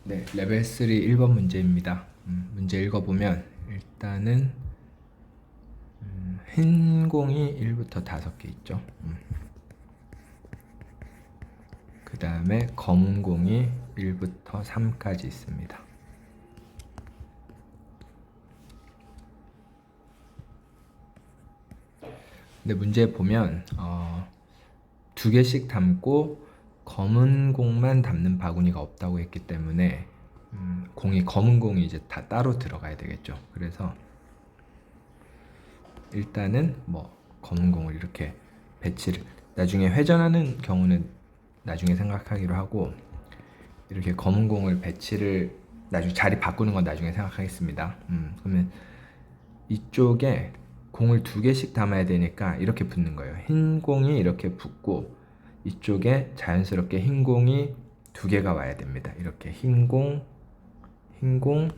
네, 레벨 3 1번 문제입니다. 문제 읽어보면 일단은 흰 공이 1부터 5개 있죠. 그 다음에 검은 공이 1부터 3까지 있습니다. 근데 문제 보면 2개씩 담고 검은 공만 담는 바구니가 없다고 했기 때문에 검은 공이 이제 다 따로 들어가야 되겠죠. 그래서 일단은 검은 공을 이렇게 배치를, 나중에 회전하는 경우는 나중에 생각하기로 하고, 이렇게 검은 공을 배치를 나중에 자리 바꾸는 건 나중에 생각하겠습니다. 그러면 이쪽에 공을 2개씩 담아야 되니까 이렇게 붙는 거예요. 흰 공이 이렇게 붙고 이쪽에 자연스럽게 흰 공이 2개가 와야 됩니다. 이렇게 흰 공, 흰 공,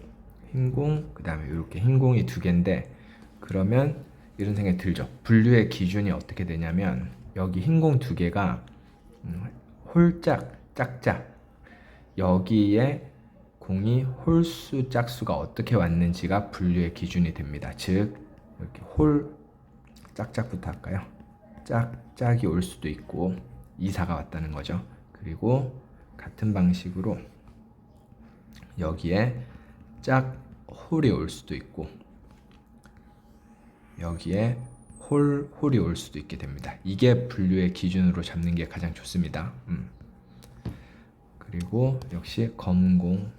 흰 공, 그 다음에 이렇게 흰 공이 2개인데, 그러면 이런 생각이 들죠. 분류의 기준이 어떻게 되냐면, 여기 흰 공 2개가 홀짝, 짝짝, 여기에 공이 홀수, 짝수가 어떻게 왔는지가 분류의 기준이 됩니다. 즉 이렇게 짝짝부터 할까요? 짝짝이 올 수도 있고 2, 4가 왔다는 거죠. 그리고 같은 방식으로 여기에 홀이 올 수도 있고 여기에 홀이 올 수도 있게 됩니다. 이게 분류의 기준으로 잡는 게 가장 좋습니다. 그리고 역시 검은 공,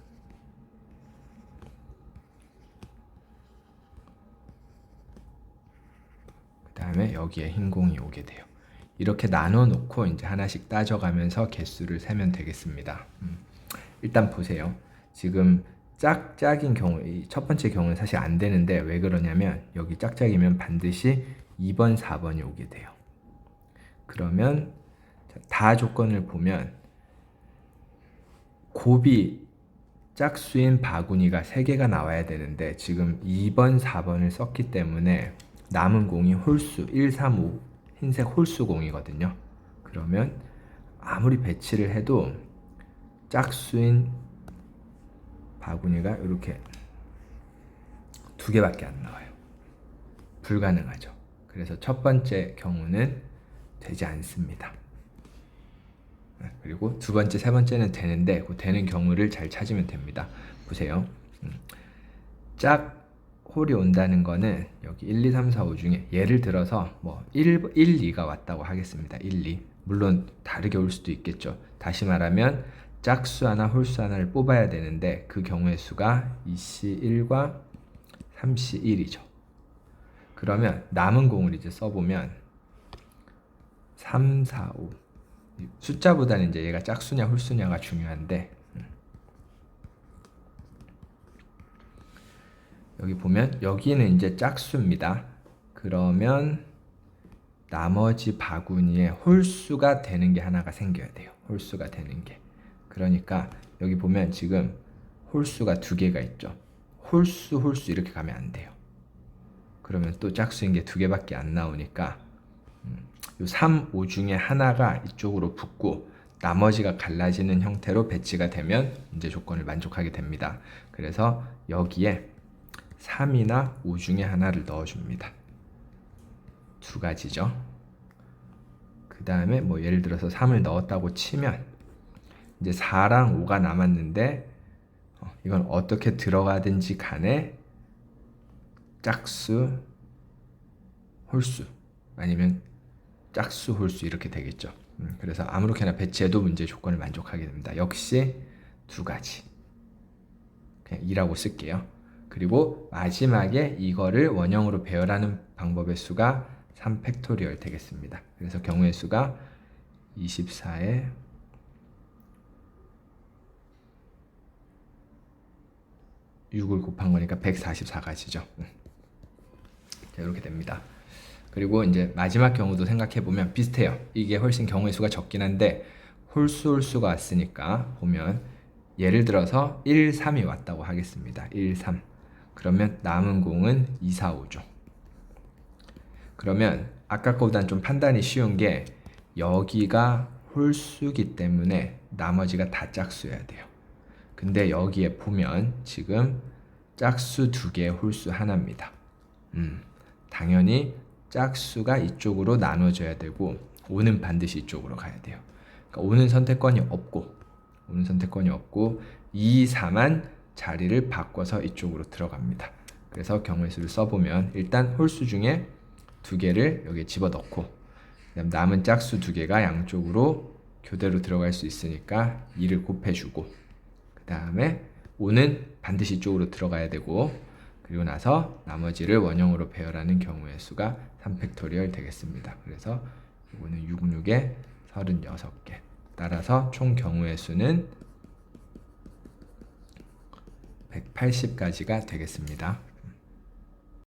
그 다음에 여기에 흰 공이 오게 돼요. 이렇게 나눠 놓고 이제 하나씩 따져가면서 개수를 세면 되겠습니다. 일단 보세요. 지금 짝짝인 경우, 첫 번째 경우는 사실 안 되는데, 왜 그러냐면 여기 짝짝이면 반드시 2번, 4번이 오게 돼요. 그러면 다 조건을 보면 곱이 짝수인 바구니가 3개가 나와야 되는데 지금 2번, 4번을 썼기 때문에 남은 공이 홀수 1, 3, 5 흰색 홀수 공이거든요. 그러면 아무리 배치를 해도 짝수인 바구니가 이렇게 2개밖에 안 나와요. 불가능하죠. 그래서 첫 번째 경우는 되지 않습니다. 그리고 두 번째, 세 번째는 되는데, 그 되는 경우를 잘 찾으면 됩니다. 보세요. 홀이 온다는 거는 여기 1, 2, 3, 4, 5 중에 예를 들어서 1, 2가 왔다고 하겠습니다. 1, 2. 물론 다르게 올 수도 있겠죠. 다시 말하면 짝수 하나, 홀수 하나를 뽑아야 되는데 그 경우의 수가 2C1과 3C1이죠. 그러면 남은 공을 이제 써보면 3, 4, 5. 숫자보다는 이제 얘가 짝수냐 홀수냐가 중요한데, 여기 보면 여기는 이제 짝수입니다. 그러면 나머지 바구니에 홀수가 되는 게 하나가 생겨야 돼요. 홀수가 되는 게. 그러니까 여기 보면 지금 홀수가 2개가 있죠. 홀수 이렇게 가면 안 돼요. 그러면 또 짝수인 게 2개밖에 안 나오니까 요 3, 5 중에 하나가 이쪽으로 붙고 나머지가 갈라지는 형태로 배치가 되면 이제 조건을 만족하게 됩니다. 그래서 여기에 3이나 5 중에 하나를 넣어줍니다. 2가지죠. 그 다음에 예를 들어서 3을 넣었다고 치면 이제 4랑 5가 남았는데, 이건 어떻게 들어가든지 간에 짝수, 홀수 아니면 짝수, 홀수 이렇게 되겠죠. 그래서 아무렇게나 배치해도 문제 조건을 만족하게 됩니다. 역시 2가지. 그냥 2라고 쓸게요. 그리고 마지막에 이거를 원형으로 배열하는 방법의 수가 3팩토리얼 되겠습니다. 그래서 경우의 수가 24에 6을 곱한 거니까 144가지죠. 자, 이렇게 됩니다. 그리고 이제 마지막 경우도 생각해 보면 비슷해요. 이게 훨씬 경우의 수가 적긴 한데 홀수가 왔으니까 보면 예를 들어서 1, 3이 왔다고 하겠습니다. 1, 3. 그러면 남은 공은 2, 4, 5죠. 그러면 아까 거보다는 좀 판단이 쉬운 게 여기가 홀수기 때문에 나머지가 다 짝수여야 돼요. 근데 여기에 보면 지금 짝수 2개, 홀수 하나입니다. 당연히 짝수가 이쪽으로 나눠져야 되고 5는 반드시 이쪽으로 가야 돼요. 그러니까 5는 선택권이 없고 2, 4만 자리를 바꿔서 이쪽으로 들어갑니다. 그래서 경우의 수를 써보면 일단 홀수 중에 2개를 여기에 집어넣고 그다음 남은 짝수 2개가 양쪽으로 교대로 들어갈 수 있으니까 2를 곱해주고 그 다음에 5는 반드시 이쪽으로 들어가야 되고 그리고 나서 나머지를 원형으로 배열하는 경우의 수가 3팩토리얼 되겠습니다. 그래서 이거는 6, 6에 36개. 따라서 총 경우의 수는 180가지가 되겠습니다.